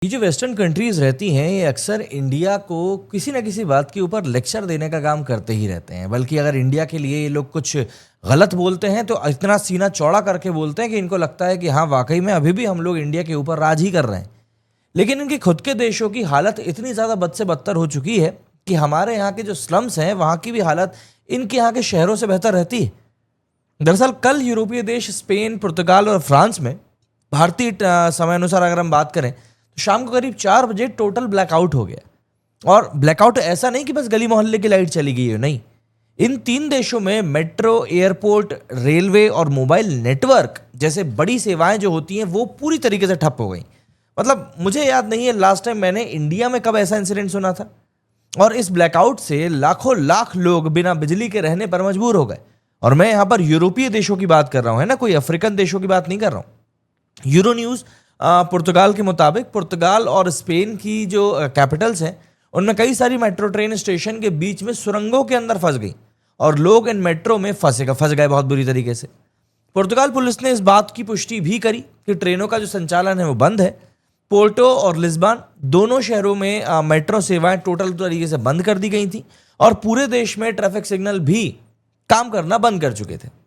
ये जो western countries रहती हैं ये अक्सर इंडिया को किसी न किसी बात के ऊपर लेक्चर देने का काम करते ही रहते हैं। बल्कि अगर इंडिया के लिए ये लोग कुछ गलत बोलते हैं तो इतना सीना चौड़ा करके बोलते हैं कि इनको लगता है कि हाँ वाकई में अभी भी हम लोग इंडिया के ऊपर राज ही कर रहे हैं। लेकिन इनके खुद के देशों की हालत इतनी ज़्यादा बद से बदतर हो चुकी है कि हमारे यहाँ के जो स्लम्स हैं वहाँ की भी हालत इनके यहाँ के शहरों से बेहतर रहती है। दरअसल कल यूरोपीय देश स्पेन, पुर्तगाल और फ्रांस में भारतीय समय अनुसार अगर हम बात करें तो शाम को करीब 4 बजे टोटल ब्लैकआउट हो गया। और ब्लैकआउट ऐसा नहीं कि बस गली मोहल्ले की लाइट चली गई हो, नहीं। इन 3 देशों में मेट्रो, एयरपोर्ट, रेलवे और मोबाइल नेटवर्क जैसे बड़ी सेवाएं जो होती हैं वो पूरी तरीके से ठप हो गई। मतलब मुझे याद नहीं है लास्ट टाइम मैंने इंडिया में कब ऐसा इंसिडेंट सुना था। और इस ब्लैकआउट से लाखों लाख लोग बिना बिजली के रहने पर मजबूर हो गए। और मैं यहाँ पर यूरोपीय देशों की बात कर रहा हूँ, है ना, कोई अफ्रीकन देशों की बात नहीं कर रहा हूँ। यूरो न्यूज़ पुर्तगाल के मुताबिक पुर्तगाल और स्पेन की जो कैपिटल्स हैं उनमें कई सारी मेट्रो ट्रेन स्टेशन के बीच में सुरंगों के अंदर फंस गई और लोग इन मेट्रो में फंस गए बहुत बुरी तरीके से। पुर्तगाल पुलिस ने इस बात की पुष्टि भी करी कि ट्रेनों का जो संचालन है वो बंद है। पोर्टो और लिस्बन दोनों शहरों में मेट्रो सेवाएं टोटल तरीके से बंद कर दी गई थी और पूरे देश में ट्रैफिक सिग्नल भी काम करना बंद कर चुके थे।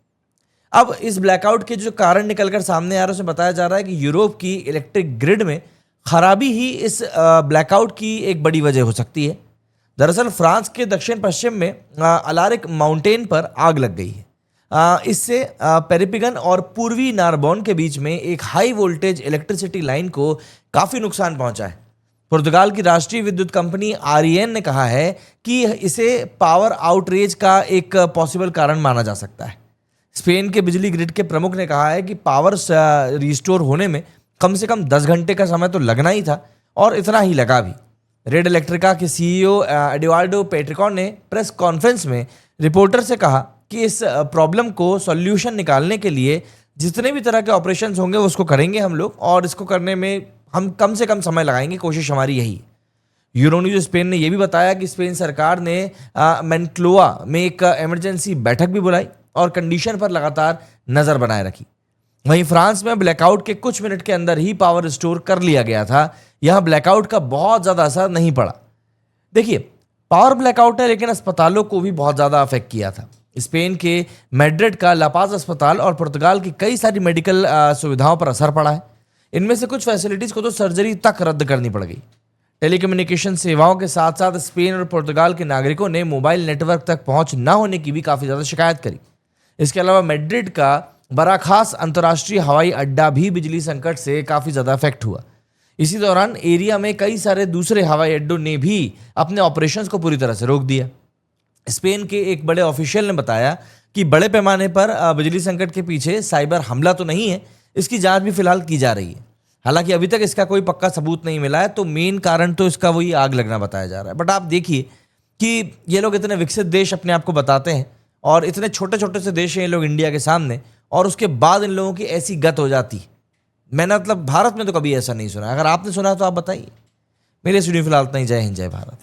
अब इस ब्लैकआउट के जो कारण निकलकर सामने आ रहे हैं उसमें बताया जा रहा है कि यूरोप की इलेक्ट्रिक ग्रिड में खराबी ही इस ब्लैकआउट की एक बड़ी वजह हो सकती है। दरअसल फ्रांस के दक्षिण पश्चिम में अलारिक माउंटेन पर आग लग गई है। इससे पेरिपिगन और पूर्वी नारबोन के बीच में एक हाई वोल्टेज इलेक्ट्रिसिटी लाइन को काफ़ी नुकसान पहुंचा है। पुर्तगाल की राष्ट्रीय विद्युत कंपनी आरईएन ने कहा है कि इसे पावर आउटरेज का एक पॉसिबल कारण माना जा सकता है। स्पेन के बिजली ग्रिड के प्रमुख ने कहा है कि पावर रिस्टोर होने में कम से कम 10 घंटे का समय तो लगना ही था और इतना ही लगा भी। रेड इलेक्ट्रिका के सीईओ एडुआर्डो पेट्रिकॉन ने प्रेस कॉन्फ्रेंस में रिपोर्टर से कहा कि इस प्रॉब्लम को सॉल्यूशन निकालने के लिए जितने भी तरह के ऑपरेशंस होंगे वो उसको करेंगे हम लोग, और इसको करने में हम कम से कम समय लगाएंगे, कोशिश हमारी यही है। यूरोन्यूज स्पेन ने यह भी बताया कि स्पेन सरकार ने मेनक्लोआ में एक इमरजेंसी बैठक भी बुलाई और कंडीशन पर लगातार नजर बनाए रखी। वहीं फ्रांस में ब्लैकआउट के कुछ मिनट के अंदर ही पावर रिस्टोर कर लिया गया था। यहां ब्लैकआउट का बहुत ज्यादा असर नहीं पड़ा। देखिए, पावर ब्लैकआउट है लेकिन अस्पतालों को भी बहुत ज्यादा अफेक्ट किया था। स्पेन के मैड्रिड का लापाज अस्पताल और पुर्तगाल की कई सारी मेडिकल सुविधाओं पर असर पड़ा है। इनमें से कुछ फैसिलिटीज को तो सर्जरी तक रद्द करनी पड़ गई। टेलीकम्युनिकेशन सेवाओं के साथ साथ स्पेन और पुर्तगाल के नागरिकों ने मोबाइल नेटवर्क तक पहुंच न होने की भी काफी ज्यादा शिकायत करी। इसके अलावा मैड्रिड का बराखास अंतर्राष्ट्रीय हवाई अड्डा भी बिजली संकट से काफ़ी ज़्यादा अफेक्ट हुआ। इसी दौरान एरिया में कई सारे दूसरे हवाई अड्डों ने भी अपने ऑपरेशंस को पूरी तरह से रोक दिया। स्पेन के एक बड़े ऑफिशियल ने बताया कि बड़े पैमाने पर बिजली संकट के पीछे साइबर हमला तो नहीं है, इसकी जांच भी फिलहाल की जा रही है। हालांकि अभी तक इसका कोई पक्का सबूत नहीं मिला है, तो मेन कारण तो इसका वही आग लगना बताया जा रहा है। बट आप देखिए कि ये लोग इतने विकसित देश अपने आप को बताते हैं और इतने छोटे छोटे से देश हैं ये लोग इंडिया के सामने, और उसके बाद इन लोगों की ऐसी गत हो जाती। मैंने मतलब भारत में तो कभी ऐसा नहीं सुना। अगर आपने सुना तो आप बताइए। मेरे स्टूडियो फिलहाल इतना ही। जय हिंद, जय भारत।